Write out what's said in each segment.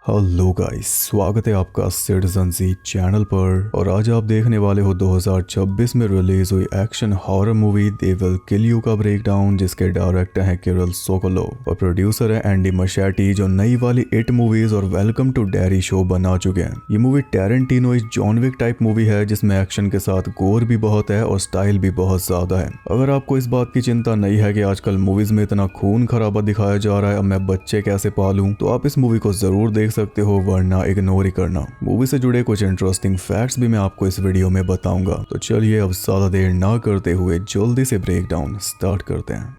Hello guys, स्वागत है आपका सिटीजन जी चैनल पर। और आज आप देखने वाले हो 2026 में रिलीज हुई action horror movie they will kill you का ब्रेकडाउन, जिसके डायरेक्टर हैं किरिल सोकोलोव और प्रोड्यूसर है एंडी मशेटी, जो नई वाली इट मूवीज और वेलकम टू डैडी शो बना चुके हैं। ये मूवी टैरेंटिनो इस जॉन विक टाइप मूवी है, जिसमें एक्शन के साथ गोर भी बहुत है और स्टाइल भी बहुत ज्यादा है। अगर आपको इस बात की चिंता नहीं है कि आजकल मूवीज में इतना खून खराबा दिखाया जा रहा है, अब मैं बच्चे कैसे पालूं, तो आप इस मूवी को जरूर देख सकते हो, वरना इग्नोर ही करना। मूवी से जुड़े कुछ इंटरेस्टिंग फैक्ट्स भी मैं आपको इस वीडियो में बताऊंगा। तो चलिए अब ज्यादा देर ना करते हुए जल्दी से ब्रेकडाउन स्टार्ट करते हैं।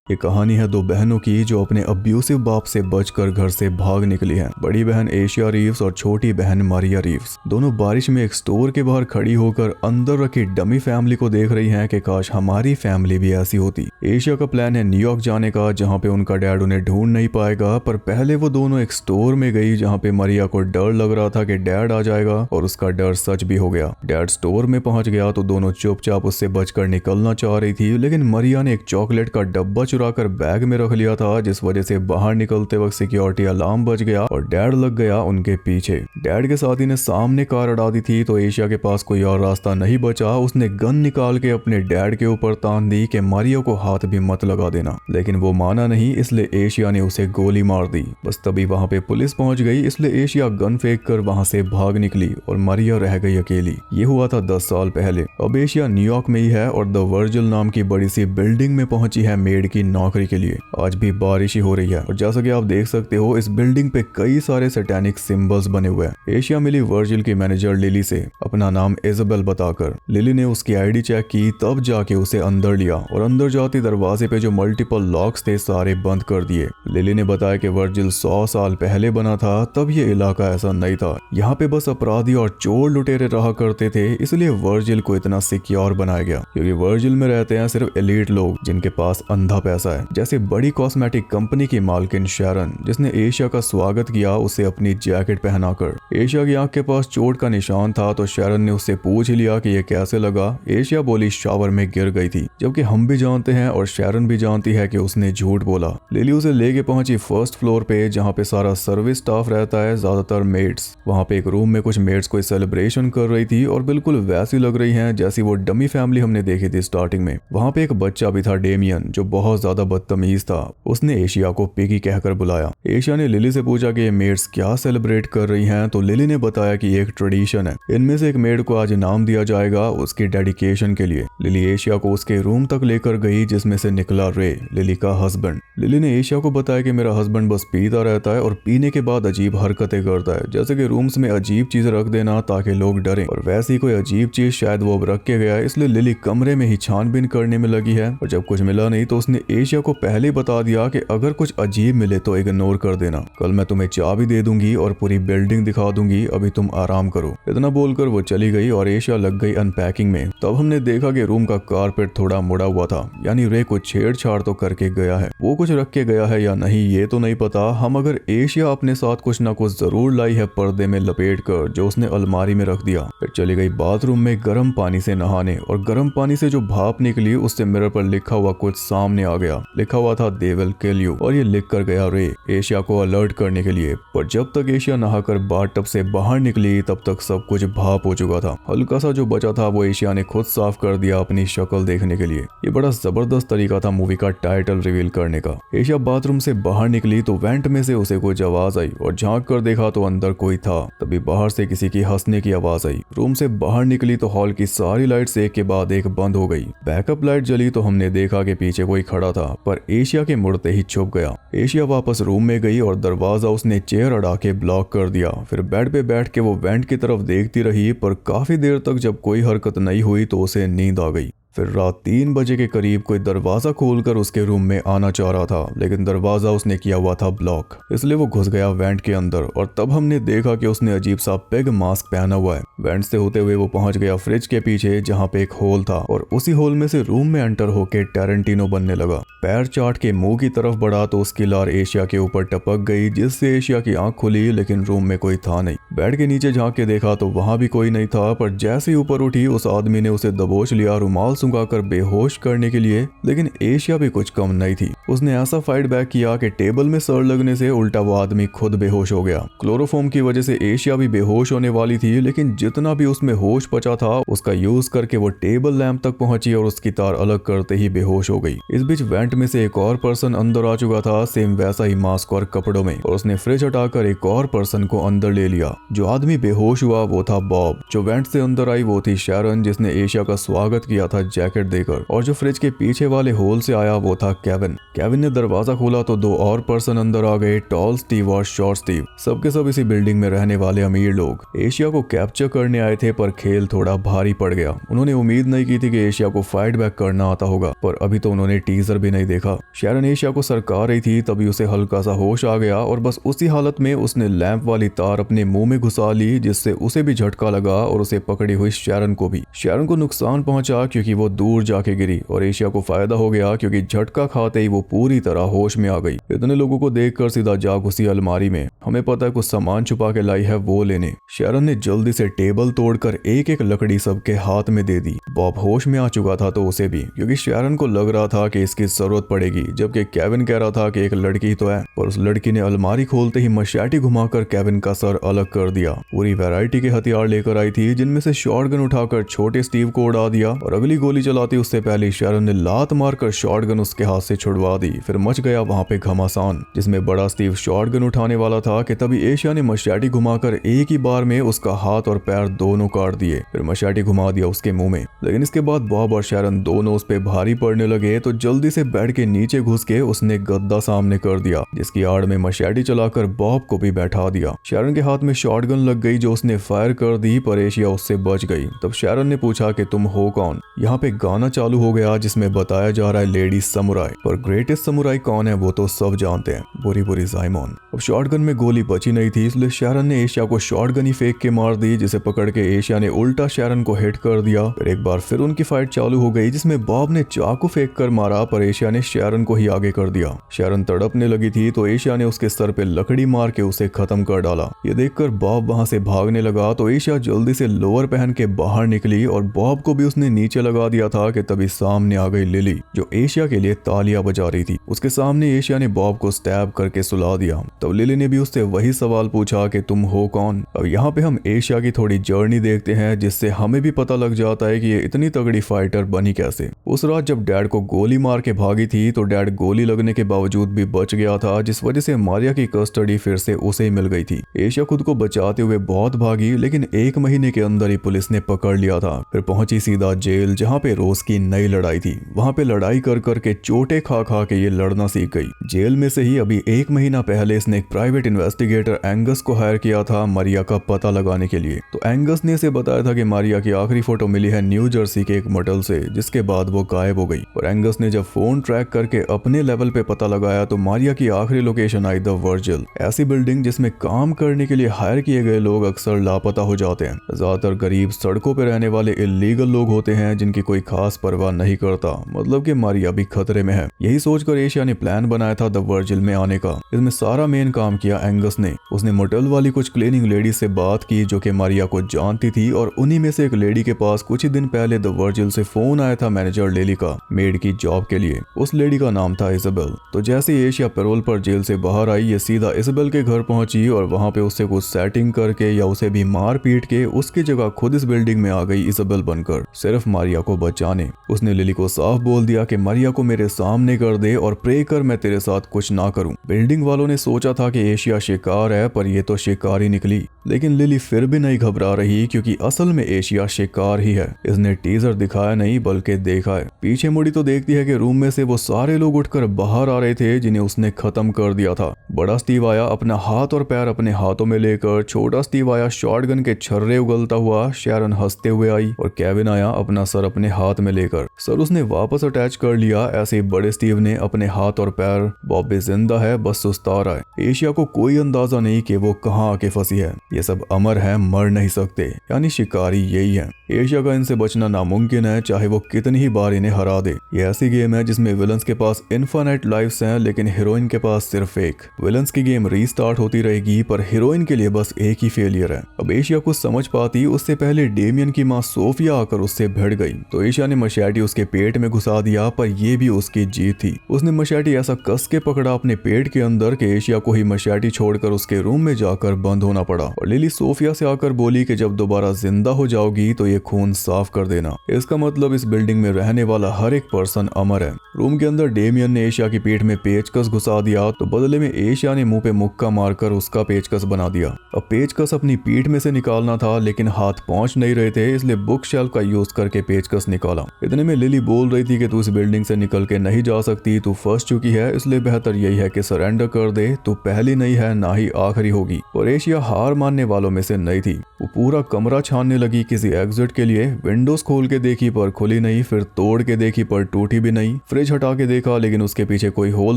ये कहानी है दो बहनों की जो अपने अब्यूसिव बाप से बचकर घर से भाग निकली हैं। बड़ी बहन एशिया रीव्स और छोटी बहन मारिया रीव्स दोनों बारिश में एक स्टोर के बाहर खड़ी होकर अंदर रखी डमी फैमिली को देख रही हैं कि काश हमारी फैमिली भी ऐसी होती। एशिया का प्लान है न्यूयॉर्क जाने का, जहाँ पे उनका डैड उन्हें ढूंढ नहीं पाएगा, पर पहले वो दोनों एक स्टोर में गई जहाँ पे मारिया को डर लग रहा था कि डैड आ जाएगा, और उसका डर सच भी हो गया। डैड स्टोर में पहुंच गया तो दोनों चुपचाप उससे बचकर निकलना चाह रही थी, लेकिन मारिया ने एक चॉकलेट का डब्बा चुराकर बैग में रख लिया था, जिस वजह से बाहर निकलते वक्त सिक्योरिटी अलार्म बज गया और डैड लग गया उनके पीछे। डैड के साथी ने सामने कार अड़ा दी थी, तो एशिया के पास कोई और रास्ता नहीं बचा। उसने गन निकाल के अपने डैड के ऊपर तान दी कि मारिया को हाथ भी मत लगा देना, लेकिन वो माना नहीं, इसलिए एशिया ने उसे गोली मार दी। बस तभी वहां पे पुलिस पहुंच गई, इसलिए एशिया गन फेंक कर वहां से भाग निकली और मारिया रह गई अकेली। ये हुआ था 10 साल पहले। अब एशिया न्यूयॉर्क में ही है और द वर्जिल नाम की बड़ी सी बिल्डिंग में पहुंची है मेड की नौकरी के लिए। आज भी बारिश ही हो रही है और जैसा कि आप देख सकते हो इस बिल्डिंग पे कई सारे सैटेनिक सिंबल्स बने हुए हैं। एशिया मिली वर्जिल की मैनेजर लिली से अपना नाम इजाबेल बताकर। लिली ने उसकी आईडी चेक की, तब जाके उसे अंदर लिया और अंदर जाते दरवाजे पे जो मल्टीपल लॉक्स थे सारे बंद कर दिए। लिली ने बताया कि वर्जिल 100 साल पहले बना था, तब ये इलाका ऐसा नहीं था। यहाँ पे बस अपराधी और चोर लुटेरे रहा करते थे, इसलिए वर्जिल को इतना सिक्योर बनाया गया, क्योंकि वर्जिल में रहते हैं सिर्फ एलीट लोग जिनके पास अंधा पैसा है। जैसे बड़ी कॉस्मेटिक कंपनी की मालकिन शैरन, जिसने एशिया का स्वागत किया उसे अपनी जैकेट पहनाकर। एशिया की आंख के पास चोट का निशान था, तो शैरन ने उससे पूछ लिया कि ये कैसे लगा। एशिया बोली शावर में गिर गई थी, जबकि हम भी जानते हैं और शैरन भी जानती है कि उसने झूठ बोला। लिली उसे लेके पहुंची फर्स्ट फ्लोर पे, जहाँ पे सारा सर्विस स्टाफ रहता है, ज्यादातर मेड्स। वहाँ पे एक रूम में कुछ मेड्स कोई सेलिब्रेशन कर रही थी और बिल्कुल वैसी लग रही है जैसी वो डमी फैमिली हमने देखी थी स्टार्टिंग में। वहाँ पे एक बच्चा भी था, डेमियन, जो बहुत ज्यादा बदतमीज था। उसने एशिया को पिगी कहकर बुलाया। एशिया ने लिली से पूछा कि ये मेड्स क्या सेलिब्रेट कर रही हैं, तो लिली ने बताया कि ये एक ट्रेडिशन है, इनमें से एक मेड को आज इनाम दिया जाएगा उसकी डेडिकेशन के लिए। लिली एशिया को उसके रूम तक लेकर गई, जिसमें से निकला रे, लिली का हस्बैंड। लिली ने एशिया को बताया कि मेरा हस्बैंड बस पीता रहता है और पीने के बाद अजीब हरकतें करता है, जैसे कि रूम्स में अजीब चीज रख देना ताकि लोग डरें, और वैसी कोई अजीब चीज शायद वो अब रख के गया है, इसलिए लिली कमरे में ही छानबीन करने में लगी है। और जब कुछ मिला नहीं तो उसने एशिया को पहले ही बता दिया कि अगर कुछ अजीब मिले तो इग्नोर कर देना, कल मैं तुम्हें चाबी दे दूंगी और पूरी बिल्डिंग दिखा दूंगी, अभी तुम आराम करो। इतना बोलकर वो चली गई और एशिया लग गई अनपैकिंग में। तब हमने देखा कि रूम का कारपेट थोड़ा मुड़ा हुआ था, यानी रे कुछ छेड़छाड़ तो करके गया है। वो कुछ रख के गया है या नहीं ये तो नहीं पता, हम अगर एशिया अपने साथ कुछ ना कुछ जरूर लाई है पर्दे में लपेट कर, जो उसने अलमारी में रख दिया। फिर चली गई बाथरूम में गर्म पानी से नहाने, और गर्म पानी से जो भाप निकली उससे मिरर पर लिखा हुआ कुछ सामने आ गया। लिखा हुआ था दे विल किल यू, और ये लिख कर गया रे एशिया को अलर्ट करने के लिए। पर जब तक एशिया नहाकर बाथटब से बाहर निकली तब तक सब कुछ भाप हो चुका था। हल्का सा जो बचा था वो एशिया ने खुद साफ कर दिया अपनी शक्ल देखने के लिए। ये बड़ा जबरदस्त तरीका था मूवी का टाइटल रिवील करने का। एशिया बाथरूम से बाहर निकली तो वेंट में से उसे कुछ आवाज आई और झांक कर देखा तो अंदर कोई था। तभी बाहर से किसी की हंसने की आवाज आई। रूम से बाहर निकली तो हॉल की सारी लाइट्स एक के बाद एक बंद हो गई। बैकअप लाइट जली तो हमने देखा कि पीछे कोई खड़ा था, पर एशिया के मुड़ते ही छुप गया। एशिया वापस रूम में गई और दरवाजा उसने चेयर अड़ा के ब्लॉक कर दिया। फिर बेड पे बैठ के वो वेंट की तरफ देखती रही, पर काफी देर तक जब कोई हरकत नहीं हुई तो उसे नींद आ गई। फिर रात 3 बजे के करीब कोई दरवाजा खोलकर उसके रूम में आना चाह रहा था, लेकिन दरवाजा उसने किया हुआ था ब्लॉक, इसलिए वो घुस गया वेंट के अंदर। और तब हमने देखा कि उसने अजीब सा पेग मास्क पहना हुआ है। वेंट से होते हुए वो पहुंच गया फ्रिज के पीछे जहाँ पे एक होल था, और उसी होल में से रूम में एंटर होके टैरेंटिनो बनने लगा। पैर चाट के मुंह की तरफ बढ़ा तो उसकी लार एशिया के ऊपर टपक गई, जिससे एशिया की आंख खुली, लेकिन रूम में कोई था नहीं। बेड के नीचे झांक के देखा तो वहां भी कोई नहीं था, पर जैसे ही ऊपर उठी उस आदमी ने उसे दबोच लिया रुमाल सुंघाकर बेहोश करने के लिए। लेकिन एशिया भी कुछ कम नहीं थी, उसने ऐसा फाइट बैक किया कि टेबल में सर लगने से उल्टा वो आदमी खुद बेहोश हो गया। क्लोरोफॉर्म की वजह से एशिया भी बेहोश होने वाली थी, लेकिन जितना भी उसमें होश बचा था उसका यूज करके वो टेबल लैंप तक पहुंची और उसकी तार अलग करते ही बेहोश हो गई। इस बीच वेंट में से एक और पर्सन अंदर आ चुका था, सेम वैसा ही मास्क और कपड़ों में, और उसने फ्रिज हटाकर एक और पर्सन को अंदर ले लिया। जो आदमी बेहोश हुआ वो था बॉब। जो वेंट से अंदर आई वो थी शैरन, जिसने एशिया का स्वागत किया था जैकेट देकर। और जो फ्रिज के पीछे वाले होल से आया वो था केविन। केविन ने दरवाजा खोला तो 2 और पर्सन अंदर आ गए, टॉल स्टीव और शॉर्ट स्टीव। सबके सब इसी बिल्डिंग में रहने वाले अमीर लोग एशिया को कैप्चर करने आए थे, पर खेल थोड़ा भारी पड़ गया। उन्होंने उम्मीद नहीं की थी कि एशिया को फाइट बैक करना आता होगा, पर अभी तो उन्होंने टीजर भी नहीं देखा। शैरन एशिया को सरका रही थी, तभी उसे हल्का सा होश आ गया और बस उसी हालत में उसने लैंप वाली तार अपने मुंह में घुसा ली, जिससे उसे भी झटका लगा और उसे पकड़ी हुई शैरन को भी। शैरन को नुकसान पहुंचा क्योंकि वो दूर जाके गिरी, और एशिया को फायदा हो गया क्योंकि झटका खाते ही वो पूरी तरह होश में आ गई। इतने लोगों को देखकर सीधा जा घुसी अलमारी में। हमें पता है कुछ सामान छुपा के लाई है वो लेने। शैरन ने जल्दी से टेबल तोड़कर एक एक लकड़ी सबके हाथ में दे दी। बॉब होश में आ चुका था तो उसे भी, क्योंकि शैरन को लग रहा था कि इसकी जरूरत पड़ेगी, जबकि केविन कह रहा था कि एक लड़की तो है। पर उस लड़की ने अलमारी खोलते ही मशाटी घुमाकर केविन का सर अलग कर दिया। पूरी वैरायटी के हथियार लेकर आई थी, जिनमें से शॉटगन उठाकर छोटे स्टीव को उड़ा दिया, और अगली गोली चलाती उससे पहले शैरन ने लात मारकर शॉटगन उसके हाथ से छुड़वा दी। फिर मच गया वहां पे घमासान, जिसमें बड़ा स्टीव शॉटगन उठाने वाला था कि तभी एशिया ने मशाटी घुमाकर एक ही बार में उसका हाथ और पैर दोनों काट दिए। फिर मशाटी घुमा दिया उसके मुंह में। लेकिन इसके बाद बॉब और शैरन दोनों उस पे भारी पड़ने लगे, तो जल्दी से बेड के नीचे घुस के उसने गद्दा सामने कर दिया, जिसकी आड़ में मशाटी चलाकर बॉब को भी बैठा दिया। शैरन के हाथ में शॉटगन लग गई, जो उसने फायर कर दी, पर एशिया उससे बच गई। तब शैरन ने पूछा कि तुम हो कौन। यहाँ पे गाना चालू हो गया जिसमें बताया जा रहा है लेडी समुराई, पर ग्रेटेस्ट समुराई कौन है वो तो सब जानते हैं, बुरी बुरी जाइमोन। अब शॉटगन में गोली बची नहीं थी, इसलिए शैरन ने एशिया को शॉटगन ही फेंक के मार दी, जिसे पकड़ के एशिया ने उल्टा शैरन को हिट कर दिया। फिर एक बार फिर उनकी फाइट चालू हो गई, जिसमें बॉब ने चाकू फेंक कर मारा, पर एशिया ने शैरन को ही आगे कर दिया। शैरन तड़पने लगी थी तो एशिया ने उसके सर पे लकड़ी मार के उसे खत्म कर डाला। ये देखकर बॉब वहां से भागने लगा, तो एशिया जल्दी से लोअर पहन के बाहर निकली, और बॉब को भी उसने नीचे लगा दिया था कि तभी सामने आ गई लिली, जो एशिया के लिए तालियां बजा रही थी। उसके सामने एशिया ने बॉब को स्टैब करके सुला दिया। तब लिली ने भी उससे वही सवाल पूछा कि तुम हो कौन। अब यहाँ पे हम एशिया की थोड़ी जर्नी देखते हैं, जिससे हमें भी पता लग जाता है कि ये इतनी तगड़ी फाइटर बनी कैसे। उस रात जब डैड को गोली मार के भागी थी, तो डैड गोली लगने के बावजूद भी बच गया था, जिस वजह से मारिया की कस्टडी फिर से उसे ही मिल गई थी। एशिया खुद को बचाते हुए बहुत भागी, लेकिन 1 महीने के अंदर ही पुलिस ने पकड़ लिया था। फिर पहुंची सीधा जेल, जहाँ पे रोज की नई लड़ाई थी। वहाँ पे लड़ाई कर करके चोटे खा खा के ये लड़ना सीख गई। जेल में से ही अभी 1 महीना पहले इसने एक प्राइवेट इन्वेस्टिगेटर एंगस को हायर किया था मारिया का पता लगाने के लिए। तो एंगस ने इसे बताया था कि मारिया की आखिरी फोटो मिली है न्यू जर्सी के एक मोटेल से, जिसके बाद वो गायब हो गई। और एंगस ने जब फोन ट्रैक करके अपने लेवल पे पता लगाया तो मारिया की आखिरी लोकेशन आई द वर्जिल, ऐसी बिल्डिंग जिसमें काम करने के लिए हायर किए गए लोग अक्सर लापता हो जाते हैं। ज्यादातर गरीब सड़कों पर रहने वाले इल्लीगल लोग होते हैं, जिनकी कोई खास परवाह नहीं करता, मतलब कि मारिया भी खतरे में है। यही सोचकर एशिया ने प्लान बनाया था द वर्जिल में आने का। इसमें सारा मेन काम किया एंगस ने। उसने मोटेल वाली कुछ क्लीनिंग लेडी से बात की जो कि मारिया को जानती थी, और उन्हीं में से एक लेडी के पास कुछ ही दिन पहले द वर्जिल से फोन आया था मैनेजर लेली का, मेड की जॉब के लिए। उस लेडी का नाम था इजाबेल। तो जैसे ही एशिया पैरोल पर जेल से बाहर आई, ये सीधा इजाबेल के घर पहुंची, और वहां पे उससे कुछ सेटिंग करके या उसे भी मार पीट के उसकी जगह खुद इस बिल्डिंग में आ गई इजाबेल बनकर, सिर्फ मारिया को बचाने। उसने लिली को साफ बोल दिया कि मारिया को मेरे सामने कर दे और प्रे कर मैं तेरे साथ कुछ ना करूं। बिल्डिंग वालों ने सोचा था कि एशिया शिकार है, पर ये तो शिकार ही निकली। लेकिन लिली फिर भी नहीं घबरा रही, क्योंकि असल में एशिया शिकार ही है। इसने टीजर दिखाया नहीं बल्कि देखा है। पीछे मुड़ी तो देखती है कि रूम में से वो सारे लोग उठकर बाहर आ रहे थे जिन्हें उसने खत्म कर दिया था। बड़ा स्टीव आया, अपना हाथ और पैर अपने हाथों में लेकर लेकर छोटा स्टीव आया शॉटगन के छर्रे उगलता हुआ, शैरन हंसते हुए आई और केविन आया अपना सर अपने हाथ में लेकर। सर उसने वापस अटैच कर लिया। ऐसे ही बड़े स्टीव ने अपने हाथ और पैर, बॉब भी जिंदा है, बस सुस्ता रहा है। एशिया को कोई अंदाजा नहीं कि वो कहाँ आके फंसी है। ये सब अमर है, मर नहीं सकते, यानी शिकारी यही है। एशिया का इनसे बचना नामुमकिन है, चाहे वो कितनी ही बार इन्हें हरा दे। ये ऐसी गेम है जिसमें विलन्स के पास इनफाइनाइट लाइफ्स हैं, लेकिन हीरोइन के पास सिर्फ एक। विलन्स की गेम रीस्टार्ट होती रहेगी, पर हीरोइन के लिए बस एक ही फेलियर है। अब एशिया कुछ समझ पाती उससे पहले डेमियन की माँ सोफिया आकर उससे भिड़ गई, तो एशिया ने मशैटी उसके पेट में घुसा दिया, पर यह भी उसकी जीत थी। उसने मशैटी ऐसा कस के पकड़ा अपने पेट के अंदर कि एशिया को ही मशैटी छोड़कर उसके रूम में जाकर बंद होना पड़ा। और लिली सोफिया से आकर बोली कि जब दोबारा जिंदा हो जाओगी तो ये खून साफ कर देना। इसका मतलब इस बिल्डिंग में रहने वाला हर एक पर्सन अमर है। रूम के अंदर डेमियन ने एशिया की पीठ में पेचकस घुसा दिया, तो बदले में एशिया ने मुंह पे मुक्का मारकर उसका पेचकस बना दिया। अब पेचकस अपनी पीठ में से निकालना था, लेकिन हाथ पहुंच नहीं रहे थे, इसलिए बुक शेल्फ का यूज करके पेचकस निकाला। इतने में लिली बोल रही थी कि तू इस बिल्डिंग से निकल के नहीं जा सकती, तू फंस चुकी है, इसलिए बेहतर यही है कि सरेंडर कर दे, तू पहली नहीं है ना ही आखिरी होगी। और एशिया हार मानने वालों में से नहीं थी। वो पूरा कमरा छानने लगी किसी एग्जिट के लिए। विंडोज खोल के देखी पर खुली नहीं, फिर तोड़ के देखी पर टूटी भी नहीं। फ्रिज हटा के देखा लेकिन उसके पीछे कोई होल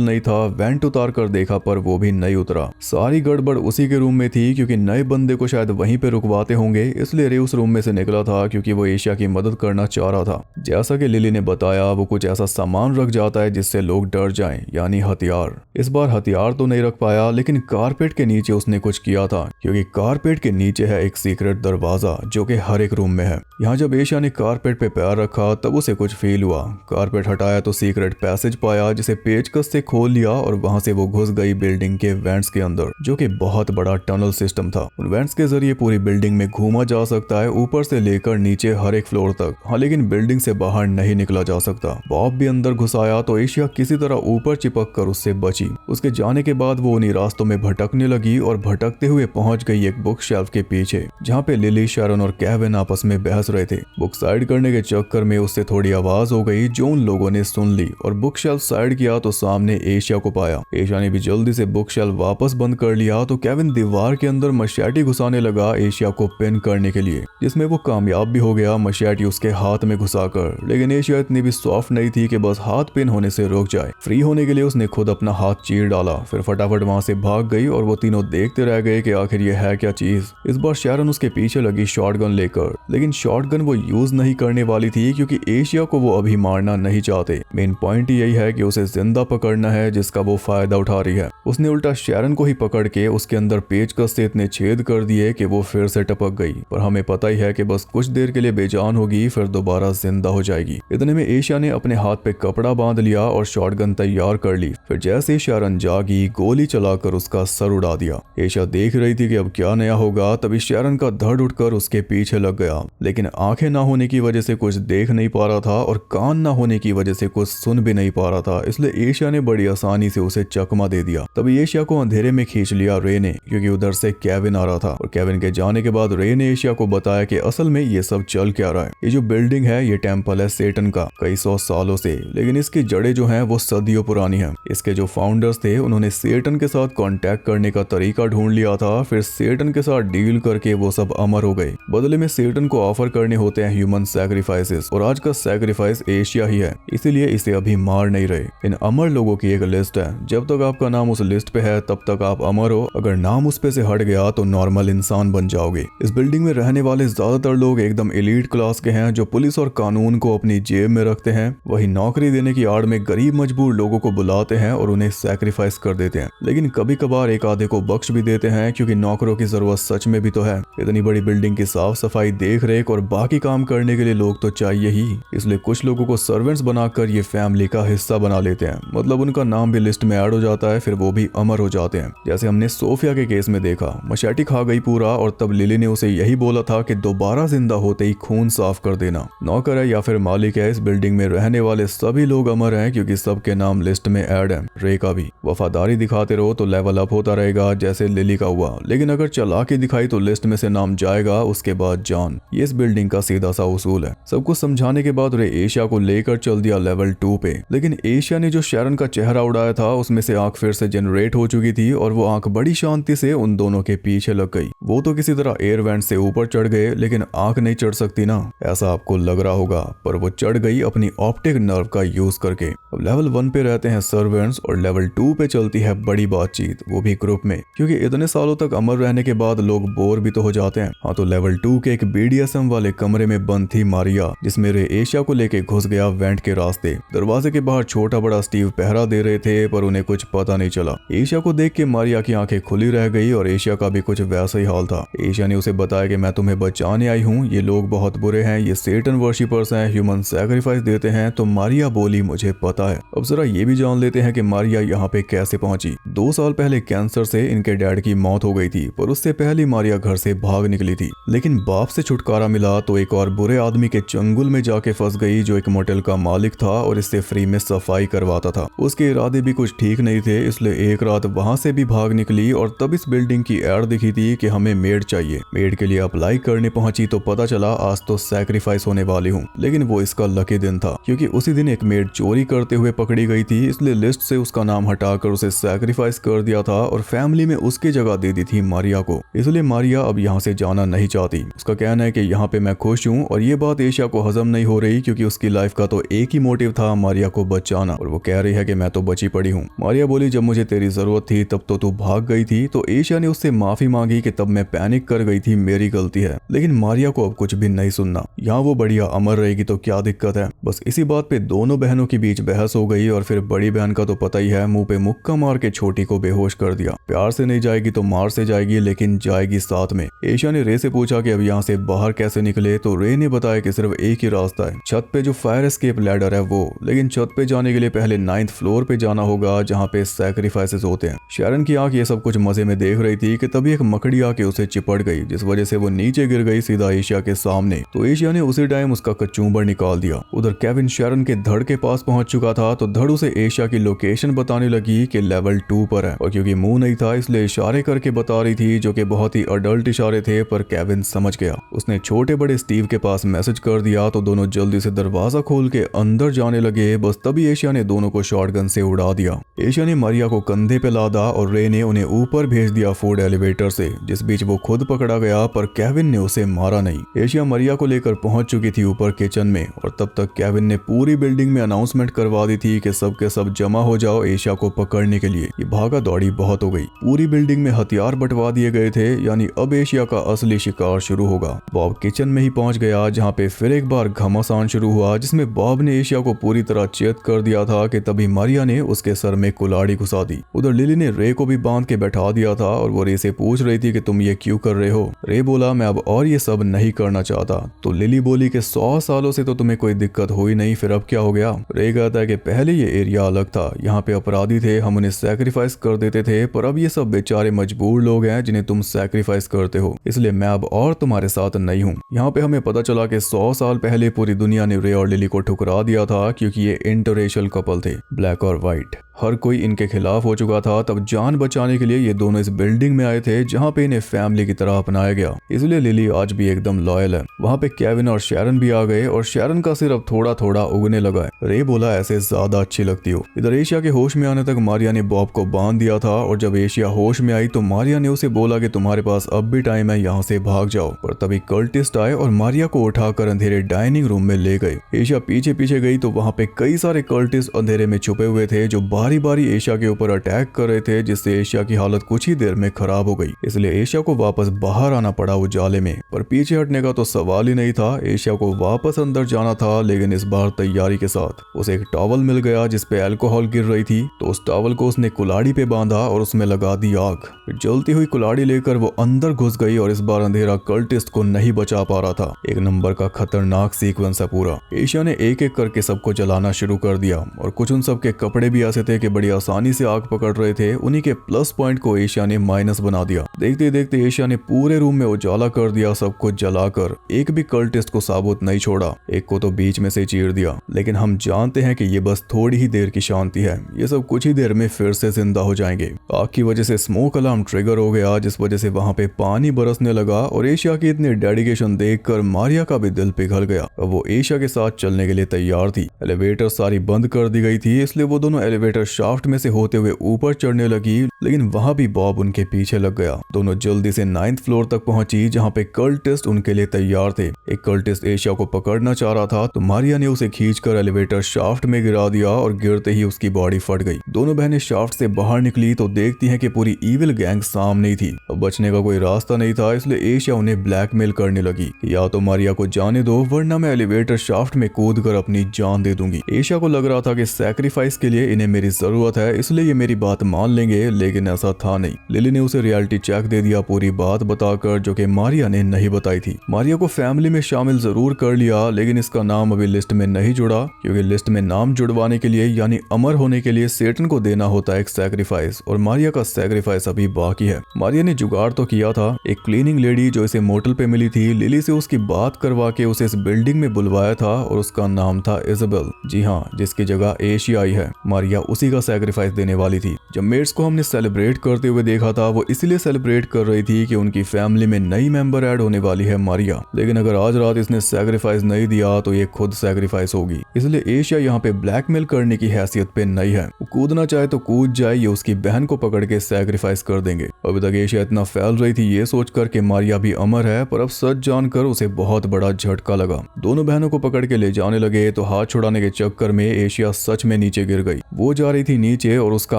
नहीं था। वेंट उतार कर देखा पर वो भी नहीं उतरा। सारी गड़बड़ उसी के रूम में थी, क्योंकि नए बंदे को शायद वहीं पे रुकवाते होंगे, इसलिए रे उस रूम में से निकला था, क्योंकि वो एशिया की मदद करना चाह रहा था। जैसा कि लिली ने बताया, वो कुछ ऐसा सामान रख जाता है जिससे लोग डर जाएं, यानी हथियार। इस बार हथियार तो नहीं रख पाया, लेकिन कारपेट के नीचे उसने कुछ किया था, क्योंकि कारपेट के नीचे है एक सीक्रेट दरवाजा जो कि हर एक रूम में है। यहाँ जब एशिया ने कारपेट पे पैर रखा तब उसे कुछ फील हुआ। कारपेट हटाया तो सीक्रेट पैसेज पाया, जिसे पेचकस से खोल लिया और वहां से वो घुस गई बिल्डिंग के वेंट्स के अंदर, जो कि बहुत बड़ा टनल सिस्टम था। उन वेंट्स के जरिए पूरी बिल्डिंग में घूमा जा सकता है, ऊपर से लेकर नीचे हर एक फ्लोर तक। हाँ, लेकिन बिल्डिंग से बाहर नहीं निकला जा सकता। बॉब भी अंदर घुस आया तो एशिया किसी तरह ऊपर चिपक कर उससे बची। उसके जाने के बाद वो उन्हीं रास्तों में भटकने लगी और भटकते हुए पहुंच गई एक बुक शेल्फ के पीछे, जहाँ पे लिली, शैरन और केविन आपस में बहस रहे थे। बुक साइड करने के चक्कर में उससे थोड़ी आवाज हो गई, जो उन लोगों ने सुन ली, और बुक शेल्फ साइड किया तो सामने एशिया को पाया। एशिया ने भी जल्दी से बुक शेल्फ वापस बंद कर लिया, तो केविन दीवार के अंदर मशैटी घुसाने लगा एशिया को पिन करने के लिए, जिसमें वो कामयाब भी हो गया मशैटी उसके हाथ में घुसाकर। लेकिन एशिया इतनी भी सॉफ्ट नहीं थी कि बस हाथ पिन होने से रुक जाए। फ्री होने के लिए उसने खुद अपना हाथ चीर डाला, फिर फटाफट वहां से भाग गई और वो तीनों देखते रह गए कि आखिर ये है क्या चीज। इस बार शैरन उसके पीछे लगी शॉटगन लेकर, लेकिन शॉटगन वो यूज नहीं करने वाली थी, क्योंकि एशिया को वो अभी मारना नहीं चाहते। मेन पॉइंट यही है कि उसे जिंदा पकड़ना है, जिसका वो फायदा उठा रही है। उसने उल्टा शैरन को ही पकड़ के उसके अंदर पेचकस से इतने छेद कर दिए कि वो फिर से टपक गई। पर हमें पता ही है कि बस कुछ देर के लिए बेजान होगी, फिर दोबारा जिंदा हो जाएगी। इतने में एशिया ने अपने हाथ पे कपड़ा बांध लिया और शॉटगन तैयार कर ली। फिर जैसे शैरन जागी, गोली चलाकर उसका सर उड़ा दिया। एशिया देख रही थी कि अब क्या नया होगा, तभी शैरन का धड़ उठकर उसके पीछे लग गया, लेकिन आंखें ना होने की वजह से कुछ देख नहीं पा रहा था और कान ना होने की वजह से कुछ सुन भी नहीं पा रहा था, इसलिए एशिया ने बड़ी आसानी से उसे चकमा दे दिया। तभी एशिया को अंधेरे में खींच लिया रे ने, क्योंकि उधर से केविन आ रहा था। और केविन के जाने के बाद रे ने एशिया को बताया कि असल में ये सब चल क्या रहा है। ये जो बिल्डिंग है ये टेम्पल है सेटन का, कई 100 सालों से, लेकिन इसकी जड़ें जो हैं वो सदियों पुरानी हैं। इसके जो फाउंडर्स थे उन्होंने सेटन के साथ कांटेक्ट करने का तरीका ढूंढ लिया था, फिर सेटन के साथ डील करके वो सब अमर हो गए। बदले में सेटन को ऑफर करने होते हैं ह्यूमन सैक्रिफाइसेस, और आज का सैक्रिफाइस एशिया ही है, इसीलिए इसे अभी मार नहीं रहे। इन अमर लोगों की एक लिस्ट है, जब तक आपका नाम उस लिस्ट पे है तब तक आप अमर हो, अगर नाम उस पे से हट गया तो नॉर्मल इंसान बन जाओगे। इस बिल्डिंग में रहने वाले ज्यादातर लोग एकदम एलीट क्लास के हैं, जो पुलिस और कानून को अपनी जेब में रखते हैं। वही नौकरी देने की आड़ में गरीब मजबूर लोगों को बुलाते हैं और उन्हें सैक्रिफाइस कर देते हैं, लेकिन कभी कभार एक आधे को बख्श भी देते हैं, क्योंकि नौकरों की जरूरत सच में भी तो है। इतनी बड़ी बिल्डिंग की साफ सफाई, देख रेख और बाकी काम करने के लिए लोग तो चाहिए ही, इसलिए कुछ लोगों को सर्वेंट्स बनाकर ये फैमिली का हिस्सा बना लेते हैं, मतलब उनका नाम भी लिस्ट में ऐड हो जाता है, फिर वो भी अमर हो जाते हैं। जैसे हमने सोफिया के केस में देखा, मशैटी खा गई पूरा, और तब लिली ने उसे यही बोला था कि दोबारा जिंदा होते ही खून साफ कर देना। नौकर है या फिर मालिक है, इस बिल्डिंग में रहने वाले सभी लोग अमर हैं, क्योंकि सबके नाम लिस्ट में ऐड है। रे का भी। वफादारी दिखाते रहो तो लेवल अप होता रहेगा, जैसे लिली का हुआ, लेकिन अगर चालाकी दिखाई तो लिस्ट में से नाम जाएगा, उसके बाद जान। ये इस बिल्डिंग का सीधा सा उसूल है। सब कुछ समझाने के बाद रे एशिया को लेकर चल दिया लेवल 2 पे, लेकिन एशिया ने जो शैरन का चेहरा उड़ाया था उसमें से आंख फिर से जनरेट हो चुकी थी, और वो आंख बड़ी शांति से उन दोनों उनके पीछे लग गई। वो तो किसी तरह एयर वेंट से ऊपर चढ़ गए, लेकिन आंख नहीं चढ़ सकती ना, ऐसा आपको लग रहा होगा, पर वो चढ़ गई अपनी ऑप्टिक नर्व का यूज करके। अब लेवल 1 पे रहते हैं सर्वेंट्स और लेवल 2 पे चलती है बड़ी बातचीत, वो भी ग्रुप में, क्योंकि इतने सालों तक अमर रहने के बाद लोग बोर भी तो हो जाते हैं। हाँ, तो लेवल 2 के एक BDSM वाले कमरे में बंद थी मारिया, जिसमें रे एशिया को लेके घुस गया वेंट के रास्ते। दरवाजे के बाहर छोटा बड़ा स्टीव पहरा दे रहे थे, पर उन्हें कुछ पता नहीं चला। एशिया को देख के मारिया की आंखें खुली रह गई और एशिया का भी कुछ वैसा ही हाल था। एशिया ने उसे बताया कि मैं तुम्हें बचाने आई हूँ, ये लोग बहुत बुरे हैं, ये सेटन वर्शिपर्स हैं, ह्यूमन सैक्रिफाइस देते हैं। तो मारिया बोली मुझे पता है। अब जरा ये भी जान लेते हैं कि मारिया यहाँ पे कैसे पहुंची। 2 साल पहले कैंसर से इनके डैड की मौत हो गई थी, पर उससे पहले मारिया घर से भाग निकली थी। लेकिन बाप से छुटकारा मिला तो एक और बुरे आदमी के चंगुल में जाके फंस गई, जो एक मोटेल का मालिक था और इससे फ्री में सफाई करवाता था। उसके इरादे भी कुछ ठीक नहीं थे, इसलिए एक रात वहां से भी भाग निकली और तब इस बिल्डिंग की एड दिखी थी कि हमें मेड चाहिए। मेड के लिए अप्लाई करने पहुंची तो पता चला आज तो सैक्रिफाइस होने वाली हूँ। लेकिन वो इसका लकी दिन था, क्योंकि उसी दिन एक मेड चोरी करते हुए पकड़ी गई थी, इसलिए लिस्ट से उसका नाम हटाकर उसे सैक्रिफाइस कर दिया था और फैमिली में उसकी जगह दे दी थी मारिया को। इसलिए मारिया अब यहाँ से जाना नहीं चाहती। उसका कहना है कि यहाँ पे मैं खुश हूँ, और ये बात एशिया को हजम नहीं हो रही, क्योंकि उसकी लाइफ का तो एक ही मोटिव था, मारिया को बचाना, और वो कह रही है कि मैं तो बची पड़ी हूँ। मारिया बोली जब मुझे तेरी जरूरत थी तब तो तू भाग गई थी। तो एशिया ने उससे माफी मांगी कि तब मैं पैनिक कर गई थी, मेरी गलती है। लेकिन मारिया को अब कुछ भी नहीं सुनना, यहाँ वो बढ़िया अमर रहेगी तो क्या दिक्कत है। बस इसी बात पे दोनों बहनों के बीच बहस हो गई, और फिर बड़ी बहन का तो पता ही है, मुंह पे मुक्का मार के छोटी को बेहोश कर दिया। प्यार से नहीं जाएगी तो मार से जाएगी, लेकिन जाएगी साथ में। एशिया ने रे से पूछा कि अब यहाँ से बाहर कैसे निकले, तो रे ने बताया कि सिर्फ एक ही रास्ता है, छत पे जो फायर एस्केप लैडर है वो। लेकिन छत पे जाने के लिए पहले 9th फ्लोर पे जाना होगा, जहाँ पे सैक्रिफाइसेस होते हैं। शैरन की आंख ये सब कुछ मजे में देख रही थी कि तभी एक मकड़ी आके उसे चिपट गई, जिस वजह से वो नीचे गिर गई सीधा एशिया के सामने। तो एशिया ने उसी टाइम उसका कचूंबर निकाल दिया। उधर केविन शैरन के धड़ के पास पहुंच चुका था, तो धड़ उसे एशिया की लोकेशन बताने लगी कि लेवल 2 पर है, और क्योंकि मुंह नहीं था इसलिए इशारे करके बता रही थी, जो कि बहुत ही अडल्ट इशारे थे, पर केविन समझ गया। उसने छोटे बड़े स्टीव के पास मैसेज कर दिया, तो दोनों जल्दी से दरवाजा खोल के अंदर जाने लगे। बस तभी एशिया ने दोनों को शॉटगन से उड़ा दिया। एशिया ने मारिया को कंधे पे लादा और रे ने उन्हें ऊपर भेज दिया फूड एलिवेटर से, जिस बीच वो खुद पकड़ा गया, पर केविन ने उसे मारा नहीं। एशिया मारिया को लेकर पहुंच चुकी थी ऊपर किचन में, और तब तक केविन ने पूरी बिल्डिंग में अनाउंसमेंट करवा दी थी कि सब के सब जमा हो जाओ एशिया को पकड़ने के लिए। ये भागा दौड़ी बहुत हो गई, पूरी बिल्डिंग में हथियार बंटवा दिए गए थे, यानी अब एशिया का असली शिकार शुरू होगा। बॉब किचन में ही पहुंच गया, जहाँ पे फिर एक बार घमासान शुरू हुआ, जिसमें बॉब ने एशिया को पूरी तरह चेत कर दिया था कि तभी मारिया ने उसके सर में कुल्हाड़ी घुसा दी। उधर लिली ने रे को भी बांध के बैठा दिया था, और वो रे से पूछ रही थी कि तुम ये क्यों कर रहे हो। रे बोला मैं अब और ये सब नहीं करना चाहता। तो लिली बोली कि 100 सालों से तो तुम्हें कोई दिक्कत हुई नहीं, फिर अब क्या हो गया। रे कहता है कि पहले ये एरिया अलग था, यहाँ पे अपराधी थे, हम उन्हें सैक्रिफाइस कर देते थे, पर अब ये सब बेचारे मजबूर लोग हैं जिन्हें तुम सैक्रिफाइस करते हो, इसलिए मैं अब और तुम्हारे साथ नहीं हूँ। यहाँ पे हमें पता चला कि 100 साल पहले पूरी दुनिया ने रे और लिली को ठुकरा दिया था, क्योंकि ये इंटररेशियल कपल थे, ब्लैक और व्हाइट। हर कोई इनके खिलाफ हो चुका था। तब जान बचाने के लिए ये दोनों इस बिल्डिंग में आए थे, जहाँ पे इन्हें फैमिली की तरह अपनाया गया, इसलिए लिली आज भी एकदम लॉयल है। वहाँ पे केविन और शैरन भी आ गए, और शैरन का सिर अब थोड़ा थोड़ा उगने लगा है। रे बोला ऐसे ज्यादा अच्छी लगती हो। इधर एशिया के होश में आने तक मारिया ने बॉब को बांध दिया था, और जब एशिया होश में आई तो मारिया ने उसे बोला कि तुम्हारे पास अब भी टाइम है, यहाँ से भाग जाओ। पर तभी कल्टिस्ट आए और मारिया को उठाकर अंधेरे डाइनिंग रूम में ले गए। एशिया पीछे पीछे गई तो वहाँ पे कई सारे कल्टिस्ट अंधेरे में छुपे हुए थे, जो बारी बारी एशिया के ऊपर अटैक कर रहे थे, जिससे एशिया की हालत कुछ ही देर में खराब हो गई। इसलिए एशिया को वापस बाहर आना पड़ा उजाले में, पर पीछे हटने का तो सवाल ही नहीं था। एशिया को वापस अंदर जाना था, लेकिन इस बार तैयारी के साथ। उसे एक टॉवल मिल गया जिसपे अल्कोहल गिर रही थी, तो उस टॉवल को उसने कुल्हाड़ी पे बांधा और उसमें लगा दी आग। जलती हुई कुल्हाड़ी लेकर वो अंदर घुस गई, और इस बार अंधेरा कल्टिस्ट को नहीं बचा पा रहा था। एक नंबर का खतरनाक सीक्वेंस है पूरा। एशिया ने एक एक करके सबको जलाना शुरू कर दिया, और कुछ उन सबके कपड़े भी ऐसे थे कि बड़ी आसानी से आग पकड़ रहे थे। उन्हीं के प्लस पॉइंट को एशिया ने माइनस बना दिया। देखते देखते एशिया ने पूरे रूम में उजाला कर दिया, सब कुछ जलाकर। एक भी कल्टिस्ट को साबुत नहीं छोड़ा, एक को तो बीच में से चीर दिया। लेकिन हम जानते हैं कि ये बस थोड़ी ही देर की शांति है, ये सब कुछ ही देर में फिर से जिंदा हो जाएंगे। आग की वजह से स्मोक अलार्म ट्रिगर हो गया, जिस वजह से वहां पे पानी बरसने लगा, और एशिया की इतनी डेडिकेशन देखकर मारिया का भी दिल पिघल गया। अब वो एशिया के साथ चलने के लिए तैयार थी। एलिवेटर सारी बंद कर दी गई थी, इसलिए वो दोनों एलिवेटर एलिवेटर शाफ्ट में से होते हुए ऊपर चढ़ने लगी, लेकिन वहां भी बॉब उनके पीछे लग गया। दोनों जल्दी से 9th फ्लोर तक पहुंची, जहां पे कल्टिस्ट उनके लिए तैयार थे। एक कल्टिस्ट एशिया को पकड़ना चाह रहा था तो मारिया ने उसे खींचकर एलिवेटर शाफ्ट में गिरा दिया और गिरते ही उसकी बॉडी फट गई। दोनों बहनें शाफ्ट से बाहर निकली तो देखती हैं कि पूरी इविल गैंग सामने ही थी। अब बचने का कोई रास्ता नहीं था, इसलिए एशिया उन्हें ब्लैकमेल करने लगी, या तो मारिया को जाने दो वरना मैं एलिवेटर शाफ्ट में कूद कर अपनी जान दे दूंगी। एशिया को लग रहा था कि सैक्रिफाइस के लिए इन्हें मेरी जरूरत है, इसलिए ये मेरी बात मान लेंगे, लेकिन ऐसा था नहीं। लिली ने उसे रियलिटी चेक दे दिया पूरी बात बताकर, जो कि मारिया ने नहीं बताई थी। मारिया को फैमिली में शामिल जरूर कर लिया, लेकिन इसका नाम अभी लिस्ट में नहीं जुड़ा, क्योंकि लिस्ट में नाम जुड़वाने के लिए यानी अमर होने के लिए सेटन को देना होता है एक सैक्रिफाइस, और मारिया का सैक्रिफाइस अभी बाकी है। मारिया ने जुगाड़ तो किया था, एक क्लीनिंग लेडी जो इसे मोटल पे मिली थी, लिली से उसकी बात करवा के उसे इस बिल्डिंग में बुलवाया था, और उसका नाम था इजाबेल। जी हाँ, जिसकी जगह एशिया आई है। मारिया उसी का सैक्रिफाइस देने वाली थी। जब मेट्स को हमने सेलिब्रेट करते हुए देखा था, वो इसलिए सेलिब्रेट कर रही थी कि उनकी फैमिली में नई मेंबर ऐड होने वाली है मारिया। लेकिन अगर आज रात इसने सैक्रिफाइस नहीं दिया तो ये खुद सैक्रिफाइस होगी, इसलिए एशिया यहाँ पे ब्लैकमेल करने की हैसियत पे नहीं है। वो कूदना चाहे तो कूद जाए, ये उसकी बहन को पकड़ के सैक्रिफाइस कर देंगे। अभी तक एशिया इतना फैल रही थी ये सोचकर कि मारिया भी अमर है, पर अब सच जानकर उसे बहुत बड़ा झटका लगा। दोनों बहनों को पकड़ के ले जाने लगे तो हाथ छुड़ाने के चक्कर में एशिया सच में नीचे गिर गई। वो जा रही थी नीचे और उसका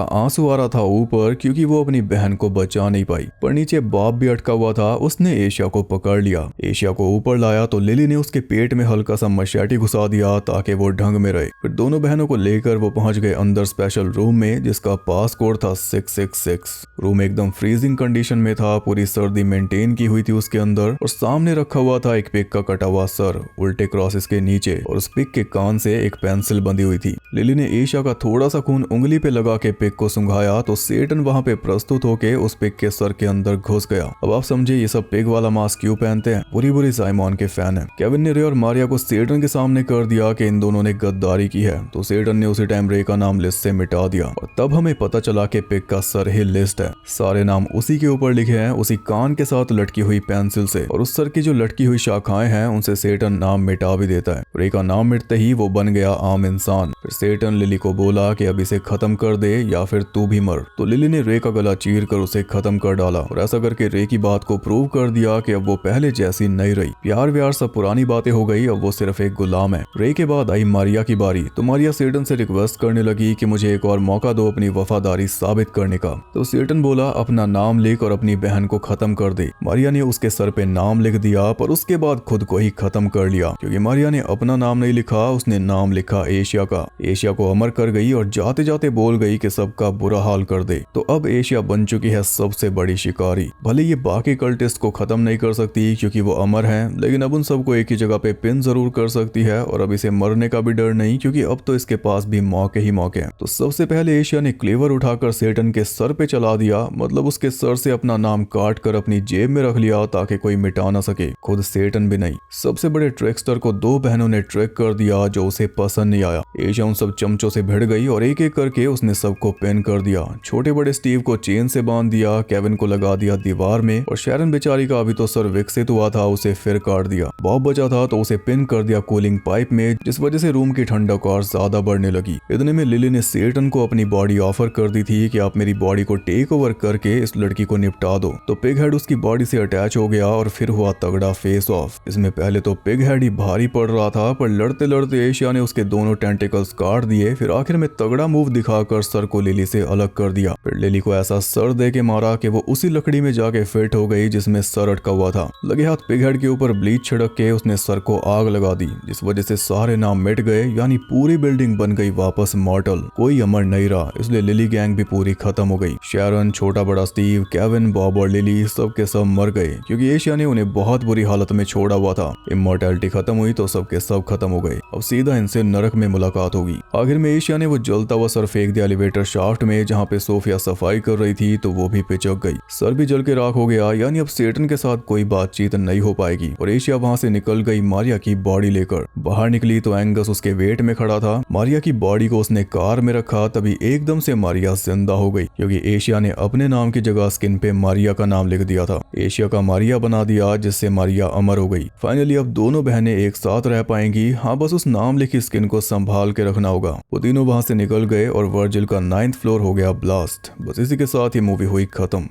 आंसू आ रहा था ऊपर, क्योंकि वो अपनी बहन को बचा नहीं पाई। पर नीचे बॉब भी अटका हुआ था, उसने एशिया को पकड़ लिया। एशिया को ऊपर लाया तो लिली ने उसके पेट में हल्का सा मशैटी घुसा दिया ताकि वो ढंग में रहे। फिर दोनों बहनों को लेकर वो पहुंच गए अंदर स्पेशल रूम में, जिसका पास कोड था 666। रूम एकदम फ्रीजिंग कंडीशन में था, पूरी सर्दी मेंटेन की हुई थी उसके अंदर, और सामने रखा हुआ था एक पिग का कटा हुआ सर उल्टे क्रॉसेस के नीचे, और उस पिग के कान से एक पेंसिल बंधी हुई थी। लिली ने एशिया का थोड़ा सा खून उंगली पे लगा के पिग को सुंघाया तो सेटन वहां पे प्रस्तुत होके उस पिग के सर के अंदर घुस गया। अब आप समझे ये सब पिग वाला मास्क क्यों पहनते हैं? बुरी बुरी साइमन के फैन है। केविन ने रे और मारिया को सेटन के सामने कर दिया कि इन दोनों ने गद्दारी की है, तो सेटन ने उसी टाइम रे का नाम लिस्ट से मिटा दिया, और तब हमें पता चला कि पिग का सर ही लिस्ट है। सारे नाम उसी के ऊपर लिखे हैं, उसी कान के साथ लटकी हुई पेंसिल से, और उस सर की जो लटकी हुई शाखाएं हैं उनसे सेटन नाम मिटा भी देता है। रे का नाम मिटते ही वो बन गया आम इंसान। फिर सेटन लिली को बोला कि अब इसे खत्म कर दे या फिर तू भी मर, तो लिली ने रे का गला चीर कर उसे खत्म कर डाला, और ऐसा करके रे की बात को प्रूव कर दिया कि अब वो पहले जैसी नहीं रही। प्यार व्यार सब पुरानी बातें हो गई, अब वो सिर्फ एक गुलाम है। रे के बाद आई मारिया की बारी, तो मारिया सेटन से रिक्वेस्ट करने लगी कि मुझे एक और मौका दो अपनी वफादारी साबित करने का। तो सेटन बोला अपना नाम लिख और अपनी बहन को खत्म कर दे। मारिया ने उसके सर पे नाम लिख दिया, पर उसके बाद खुद को ही खत्म कर लिया, क्योंकि मारिया ने अपना नाम नहीं लिखा, उसने नाम लिखा एशिया का। एशिया को अमर कर गई और जाते जाते बोल गई कि सबका बुरा हाल कर दे। तो अब एशिया बन चुकी है सबसे बड़ी शिकारी। भले ये बाकी कल्टिस्ट को खत्म नहीं कर सकती क्योंकि वो अमर हैं, लेकिन अब उन सबको एक ही जगह पे पिन जरूर कर सकती है, और अब इसे मरने का भी डर नहीं, क्योंकि अब तो इसके पास भी मौके ही मौके हैं। तो सबसे पहले एशिया ने क्लेवर उठाकर सेटन के सर पे चला दिया, मतलब उसके सर से अपना नाम काट कर अपनी जेब में रख लिया ताकि कोई मिटा ना सके, खुद सेटन भी नहीं। सबसे बड़े ट्रिकस्टर को दो बहनों ने ट्रिक कर दिया जो उसे पसंद नहीं आया। एशिया उन सब चमचों से भिड़ गई और एक एक करके उसने सबको पिन कर दिया। छोटे बड़े स्टीव को चेन से बांध दिया, केविन को लगा दिया दीवार में, और शेरन बेचारी का अभी तो सर विकसित हुआ था, उसे फिर काट दिया। बॉब बचा था तो उसे पिन कर दिया कूलिंग पाइप में, जिस वजह से रूम की ठंडक और ज्यादा बढ़ने लगी। इतने में लिली ने सेटन को अपनी बॉडी ऑफर कर दी थी कि आप मेरी बॉडी को टेक ओवर करके इस लड़की को निपटा दो। तो पिग हेड उसकी बॉडी से अटैच हो गया और फिर हुआ तगड़ा फेस ऑफ। इसमें पहले तो पिग हेड ही भारी पड़ रहा था, पर लड़ते लड़ते एशिया ने उसके दोनों टेंटिकल्स काट दिए। फिर आखिर में तगड़ा मूव दिखाकर सर को लिली से अलग कर दिया। फिर लिली को ऐसा सर दे के मारा कि वो उसी लकड़ी में जाके फिट हो गई जिसमें सर अटका हुआ था। लगे हाथ पिग हेड के ऊपर ब्लीच छिड़क के उसने सर को आग लगा दी, जिस वजह से सारे नाम मिट गए, यानी पूरी बिल्डिंग बन गई वापस मॉर्टल। कोई अमर नहीं रहा, इसलिए लिली गैंग भी पूरी खत्म हो गई। शेरन, छोटा बड़ा स्टीव, केविन, बॉब और लिली सब के सब मर गए, क्योंकि एशिया ने उन्हें बहुत बुरी हालत में छोड़ा हुआ था। इमॉर्टैलिटी खत्म हुई तो सबके सब खत्म हो गए। अब सीधा इनसे नरक में मुलाकात होगी। आखिर में एशिया ने वो जलता हुआ सर फेंक दिया एलिवेटर शाफ्ट में, जहाँ पे सोफिया सफाई कर रही थी, तो वो भी पिचक गई। सर भी जल के राख हो गया, यानी अब सेटन के साथ कोई बातचीत नहीं हो पाएगी। और एशिया वहां से निकल गई मारिया की बॉडी लेकर। बाहर निकली तो एंगस उसके वेट में खड़ा था। मारिया की बॉडी को उसने कार में रखा, तभी एकदम से मारिया जिंदा हो गई, क्योंकि एशिया ने अपने नाम की जगह स्किन पे मारिया का नाम लिख दिया था। एशिया का मारिया बना दिया, जिससे मारिया अमर हो गई। फाइनली अब दोनों बहनें एक साथ रह पाएंगी। हाँ, बस उस नाम लिखी स्किन को संभाल के रखना रखना होगा। वो तीनों वहां से निकल गए और वर्जिल का 9th फ्लोर हो गया ब्लास्ट। बस इसी के साथ ही मूवी हुई खत्म।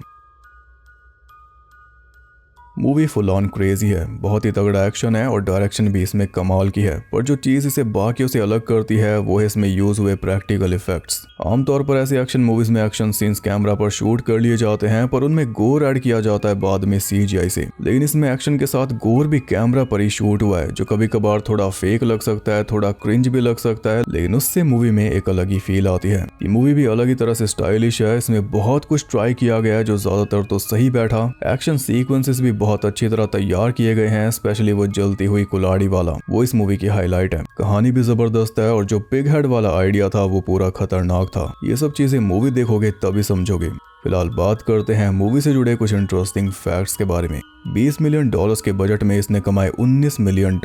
मूवी फुल ऑन क्रेजी है, बहुत ही तगड़ा एक्शन है और डायरेक्शन भी इसमें कमाल की है। पर जो चीज़ इसे बाकियों से अलग करती है वो है इसमें यूज हुए प्रैक्टिकल इफेक्ट्स। आमतौर पर ऐसे एक्शन मूवीज में एक्शन सीन्स कैमरा पर शूट कर लिए जाते हैं पर उनमें गोर ऐड किया जाता है बाद में CGI से, लेकिन इसमें एक्शन के साथ गोर भी कैमरा पर ही शूट हुआ है, जो कभी कभार थोड़ा फेक लग सकता है, थोड़ा क्रिंज भी लग सकता है, लेकिन उससे मूवी में एक अलग ही फील आती है। ये मूवी भी अलग ही तरह से स्टाइलिश है। इसमें बहुत कुछ ट्राई किया गया है जो ज्यादातर तो सही बैठा। एक्शन सीक्वेंसेस भी बहुत अच्छी तरह तैयार किए गए हैं, स्पेशली वो जलती हुई कुल्हाड़ी वाला, वो इस मूवी की हाईलाइट है। कहानी भी जबरदस्त है और जो पिग हेड वाला आइडिया था वो पूरा खतरनाक था। ये सब चीजें मूवी देखोगे तभी समझोगे। फिलहाल बात करते हैं मूवी से जुड़े कुछ इंटरेस्टिंग फैक्ट्स के बारे में। $20 मिलियन के बजट में इसने कमाए $19 मिलियन।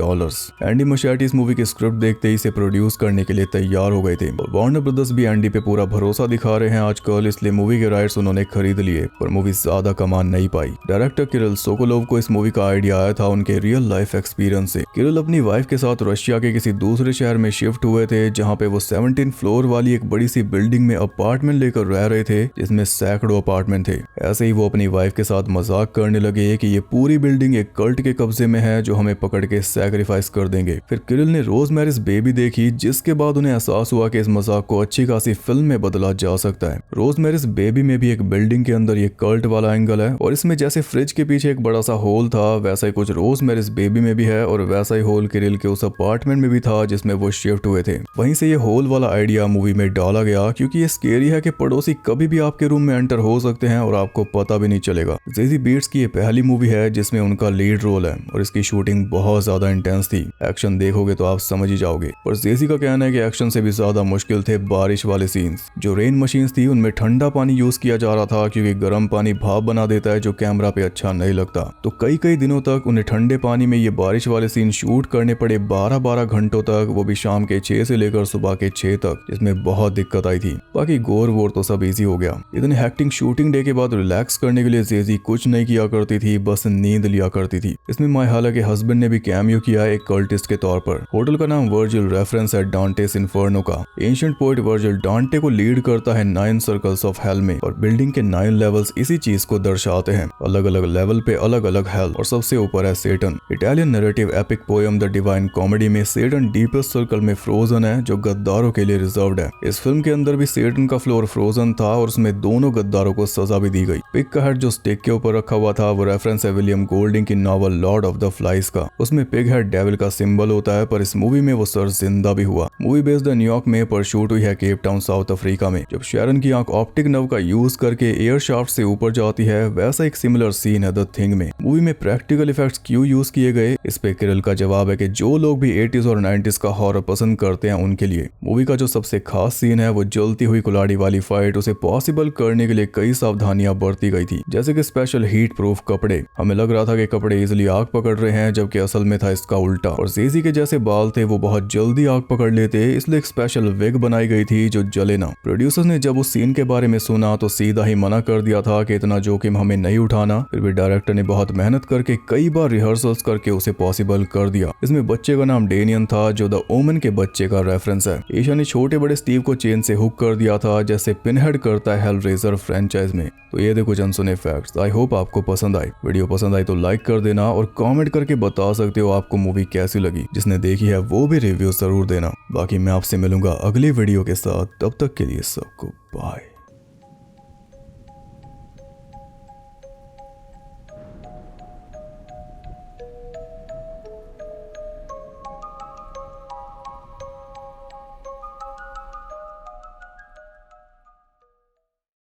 एंडी मशैटी इस मूवी की स्क्रिप्ट देखते ही इसे प्रोड्यूस करने के लिए तैयार हो गए थे और वार्नर ब्रदर्स भी एंडी पे पूरा भरोसा दिखा रहे हैं आजकल, इसलिए मूवी के राइट्स उन्होंने खरीद लिए, पर मूवी ज्यादा कमा नहीं पाई। डायरेक्टर किरिल सोकोलोव को इस मूवी का आइडिया आया था उनके रियल लाइफ एक्सपीरियंस से। किरिल अपनी वाइफ के साथ रशिया के किसी दूसरे शहर में शिफ्ट हुए थे जहाँ पे वो 17 फ्लोर वाली एक बड़ी सी बिल्डिंग में अपार्टमेंट लेकर रह रहे थे, जिसमें सैकड़ों अपार्टमेंट थे। ऐसे ही वो अपनी वाइफ के साथ मजाक करने लगे कि ये पूरी बिल्डिंग एक कल्ट के कब्जे में है जो हमें पकड़ के सैक्रिफाइस कर देंगे। फिर किरिल ने रोजमेरिस बेबी देखी, जिसके बाद उन्हें एहसास हुआ कि इस मजाक को अच्छी खासी फिल्म में बदला जा सकता है। रोजमेरिस बेबी में भी एक बिल्डिंग के अंदर ये कल्ट वाला एंगल है और इसमें जैसे फ्रिज के पीछे एक बड़ा सा होल था वैसा ही कुछ रोजमेरिस बेबी में भी है और वैसा ही होल किरिल के उस अपार्टमेंट में भी था जिसमें वो शिफ्ट हुए थे। वहीं से ये होल वाला आइडिया मूवी में डाला गया क्योंकि ये स्केरी है कि पड़ोसी कभी भी आपके रूम में एंटर हो सकते हैं और आपको पता भी नहीं चलेगा। ज़ेज़ी बीट्स की ये पहली मूवी है जिसमें उनका लीड रोल है और इसकी शूटिंग बहुत ज्यादा इंटेंस थी। एक्शन देखोगे तो आप समझ ही जाओगे। पर ज़ेज़ी का कहना है कि एक्शन से भी ज्यादा मुश्किल थे बारिश वाले सीन्स। जो रेन मशीन्स थी उनमें ठंडा पानी यूज किया जा रहा था क्योंकि गर्म पानी भाप बना देता है जो कैमरा पे अच्छा नहीं लगता। तो कई दिनों तक उन्हें ठंडे पानी में ये बारिश वाले सीन शूट करने पड़े 12 घंटों तक, वो भी शाम के 6 से लेकर सुबह के 6 तक, जिसमें बहुत दिक्कत आई थी। बाकी गोर वोर तो सब इजी हो गया। इतने हेक्टिक शूटिंग डे के बाद रिलैक्स करने के लिए ज़ेज़ी कुछ नहीं किया करती थी, बस नींद लिया करती थी। इसमें मायहाला के हस्बैंड ने भी कैमियो किया है एक कल्टिस्ट के तौर पर। होटल का नाम वर्जिल रेफरेंस है डांटेस इन्फर्नो का। एंशिएंट पोएट वर्जिल डांटे को लीड करता है 9 सर्कल्स ऑफ हेल में और बिल्डिंग के 9 लेवल्स इसी चीज को दर्शाते हैं। अलग अलग लेवल पे अलग अलग हेल और सबसे ऊपर है Satan. Italian narrative epic poem the Divine Comedy में सेटन डीपेस्ट सर्कल में फ्रोजन है जो गद्दारों के लिए रिजर्व्ड है। इस फिल्म के अंदर भी सेटन का फ्लोर फ्रोजन था और उसमें दोनों गद्दारों को सजा भी दी गई। पिग का हेड जो स्टिक के ऊपर रखा हुआ था वो रेफरेंस है विलियम गोल्डिंग की novel Lord of the flies का। उसमें पिग हेड डेविल का सिंबल होता है, पर इस मूवी में वो सर जिंदा भी हुआ। मूवी बेस्ड न्यूयॉर्क में पर शूट हुई है केप टाउन साउथ अफ्रीका में। जब शैरन की आंख ऑप्टिक नर्व का यूज करके एयर शाफ्ट से ऊपर जाती है वैसा एक सिमिलर सीन है द थिंग में। मूवी में प्रैक्टिकल इफेक्ट्स क्यों यूज किए गए, इस पे किरिल का जवाब है कि जो लोग भी 80s और 90s का हॉरर पसंद करते हैं उनके लिए। मूवी का जो सबसे खास सीन है वो जलती हुई कुल्हाड़ी वाली फाइट, उसे पॉसिबल करने के लिए कई सावधानियां बरती गई थी, जैसे कि स्पेशल हीट प्रूफ कपड़े। हमें लग रहा था कि कपड़े इजिली आग पकड़ रहे हैं जबकि असल में था इसका उल्टा। और ज़ेज़ी के जैसे बाल थे वो बहुत जल्दी आग पकड़ लेते, इसलिए एक स्पेशल विग बनाई गई थी जो जले ना। प्रोड्यूसर्स ने जब उस सीन के बारे में सुना तो सीधा ही मना कर दिया था कि इतना जोखिम हमें नहीं उठाना। फिर भी डायरेक्टर ने बहुत मेहनत करके कई बार रिहर्सल्स करके उसे पॉसिबल कर दिया। इसमें बच्चे का नाम डेनियन था जो द ओमन के बच्चे का रेफरेंस है। एशा ने छोटे बड़े स्टीव को चेन से हुक कर दिया था जैसे पिनहेड करता है हेलरेजर फ्रेंचाइज में। तो ये थे कुछ अनसुने फैक्ट्स। आई होप आपको पसंद आई। वीडियो पसंद आई तो लाइक कर देना और कमेंट करके बता सकते हो आपको मूवी कैसी लगी। जिसने देखी है वो भी रिव्यू जरूर देना। बाकी मैं आपसे मिलूंगा अगली वीडियो के साथ, तब तक के लिए सबको बाय।